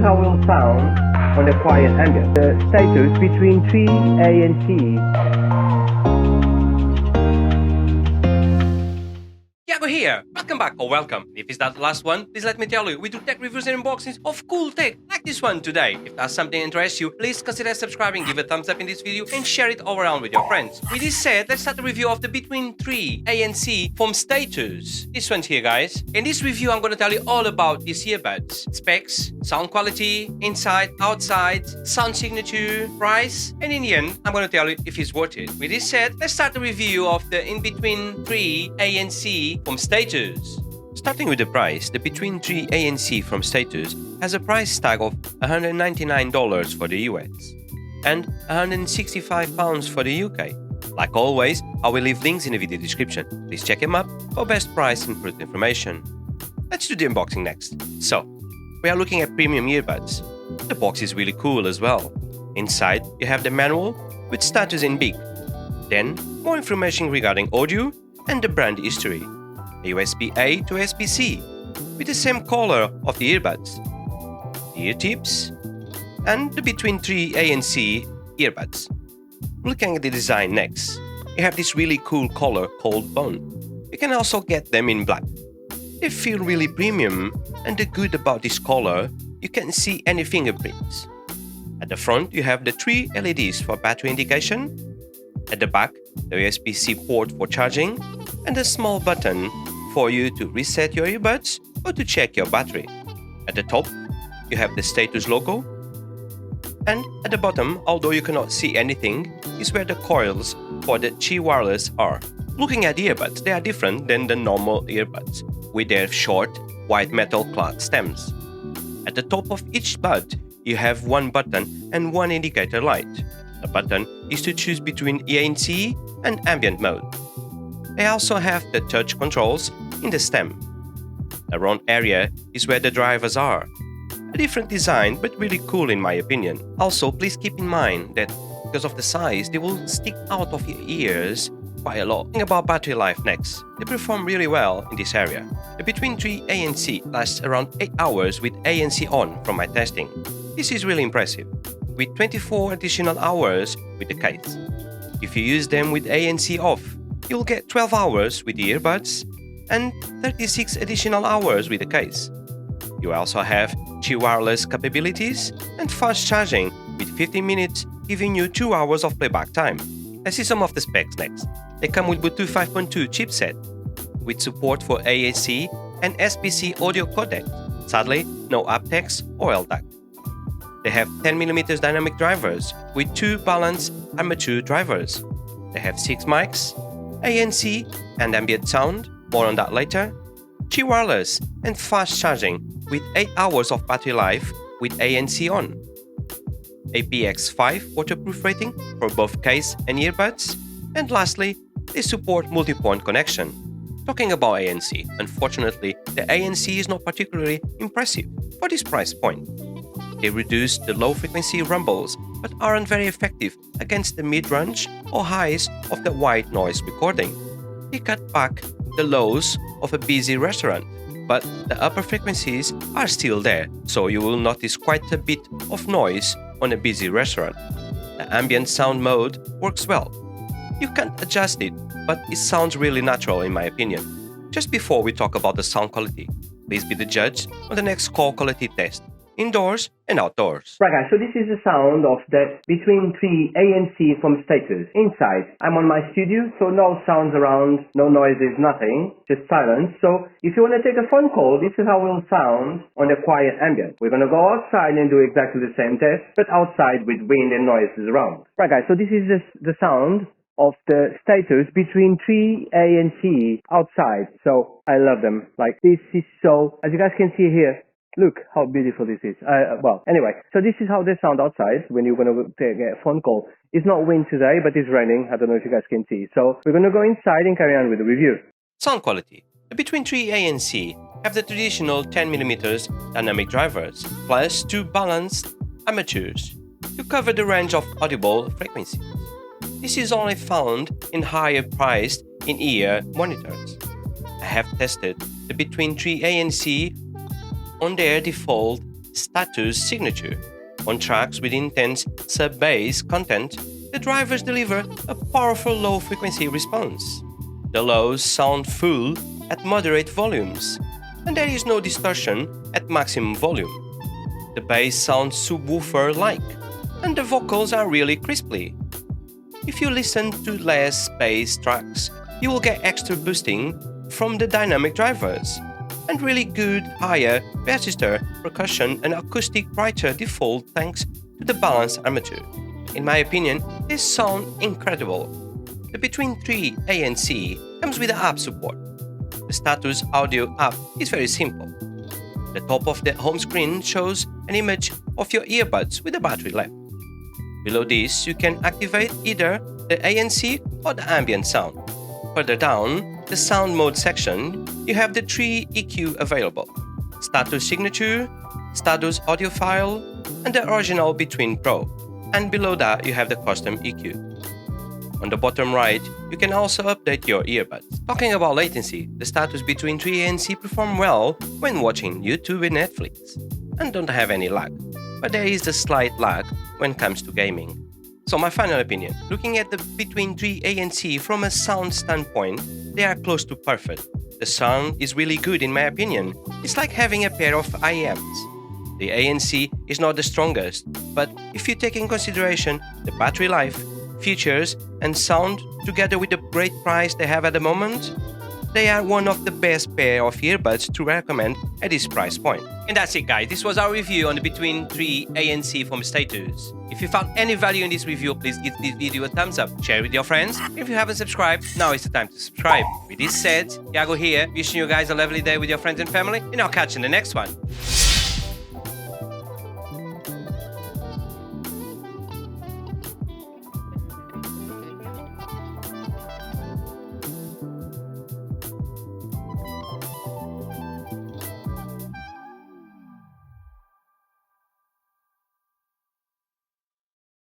how it will sound on a quiet ambient. The status between 3A and C. Yago here! Welcome back or welcome. If it's that the last one, please let me tell you, we do tech reviews and unboxings of cool tech like this one today. If that's something that interests you, please consider subscribing, give a thumbs up in this video and share it all around with your friends. With this said, let's start the review of the Between 3A and C from Status. This one's here, guys. In this review, I'm going to tell you all about these earbuds. Specs, sound quality, inside, outside, sound signature, price, and in the end, I'm going to tell you if it's worth it. With this said, let's start the review of the In Between 3A and C from Status. Starting with the price, the Between 3A and C from Status has a price tag of $199 for the US and £165 for the UK. Like always, I will leave links in the video description. Please check them up for best price and product information. Let's do the unboxing next. So, we are looking at premium earbuds. The box is really cool as well. Inside, you have the manual with status in big. Then, more information regarding audio and the brand history. A USB-A to USB-C with the same color of the earbuds, the ear tips, and the Between 3A and C earbuds. Looking at the design next, you have this really cool color called Bone. You can also get them in black. They feel really premium, and the good about this color, you can't see any fingerprints. At the front, you have the 3 LEDs for battery indication. At the back, the USB-C port for charging, and a small button for you to reset your earbuds or to check your battery. At the top, you have the Status logo. And at the bottom, although you cannot see anything, is where the coils for the Qi Wireless are. Looking at the earbuds, they are different than the normal earbuds, with their short, white metal clad stems. At the top of each bud, you have one button and one indicator light. The button is to choose between ANC and ambient mode. They also have the touch controls in the stem. The round area is where the drivers are. A different design, but really cool in my opinion. Also, please keep in mind that because of the size, they will stick out of your ears quite a lot. Think about battery life next. They perform really well in this area. The Between 3A and C lasts around 8 hours with ANC on from my testing. This is really impressive, with 24 additional hours with the case. If you use them with ANC off, you'll get 12 hours with the earbuds and 36 additional hours with the case. You also have Qi Wireless capabilities and fast charging with 15 minutes giving you 2 hours of playback time. Let's see some of the specs next. They come with Bluetooth 5.2 chipset with support for AAC and SBC audio codec. Sadly, no aptX or LDAC. They have 10mm dynamic drivers with 2 balanced armature drivers. They have 6 mics, ANC and ambient sound, more on that later, Qi Wireless and fast charging with 8 hours of battery life with ANC on. IPX5 waterproof rating for both case and earbuds, and lastly, they support multi-point connection. Talking about ANC, unfortunately, the ANC is not particularly impressive for this price point. They reduce the low-frequency rumbles but aren't very effective against the mid-range or highs of the white noise recording. They cut back the lows of a busy restaurant, but the upper frequencies are still there, so you will notice quite a bit of noise on a busy restaurant. The ambient sound mode works well. You can't adjust it, but it sounds really natural in my opinion. Just before we talk about the sound quality, please be the judge on the next call quality test, indoors and outdoors. Right guys, so this is the sound of the Between 3A and C from Status. Inside, I'm on my studio, so no sounds around, no noises, nothing, just silence. So if you want to take a phone call, this is how it will sound on a quiet ambient. We're going to go outside and do exactly the same test, but outside with wind and noises around. Right guys, so this is the sound of the Status Between 3A and C outside. So I love them. Like, this is so, as you guys can see here, look how beautiful this is. Well, anyway, so this is how they sound outside when you're going to take a phone call. It's not wind today, but it's raining. I don't know if you guys can see. So we're going to go inside and carry on with the review. Sound quality. The Between 3A and C have the traditional 10mm dynamic drivers, plus 2 balanced armatures to cover the range of audible frequencies. This is only found in higher priced in-ear monitors. I have tested the Between 3A and C on their default Status Signature. On tracks with intense sub-bass content, the drivers deliver a powerful low-frequency response. The lows sound full at moderate volumes, and there is no distortion at maximum volume. The bass sounds subwoofer-like, and the vocals are really crispy. If you listen to less bass tracks, you will get extra boosting from the dynamic drivers, and really good higher register, percussion and acoustic brighter default thanks to the balanced armature. In my opinion, they sound incredible. The Between 3 ANC comes with the app support. The Status Audio app is very simple. The top of the home screen shows an image of your earbuds with a battery left. Below this, you can activate either the ANC or the ambient sound. Further down, the sound mode section, you have the 3 EQ available: Status Signature, Status Audio File, and the original Between Pro. And below that, you have the custom EQ. On the bottom right, you can also update your earbuds. Talking about latency, the Status Between 3 ANC perform well when watching YouTube and Netflix, and don't have any lag. But there is a slight lag when it comes to gaming. So my final opinion, looking at the Between 3 ANC from a sound standpoint, they are close to perfect. The sound is really good in my opinion. It's like having a pair of IEMs. The ANC is not the strongest, but if you take in consideration the battery life, features and sound together with the great price they have at the moment, they are one of the best pair of earbuds to recommend at this price point. And that's it guys, this was our review on the Between 3 ANC from Status. If you found any value in this review, please give this video a thumbs up, share it with your friends. If you haven't subscribed, now is the time to subscribe. With this said, Yago here, wishing you guys a lovely day with your friends and family, and I'll catch you in the next one.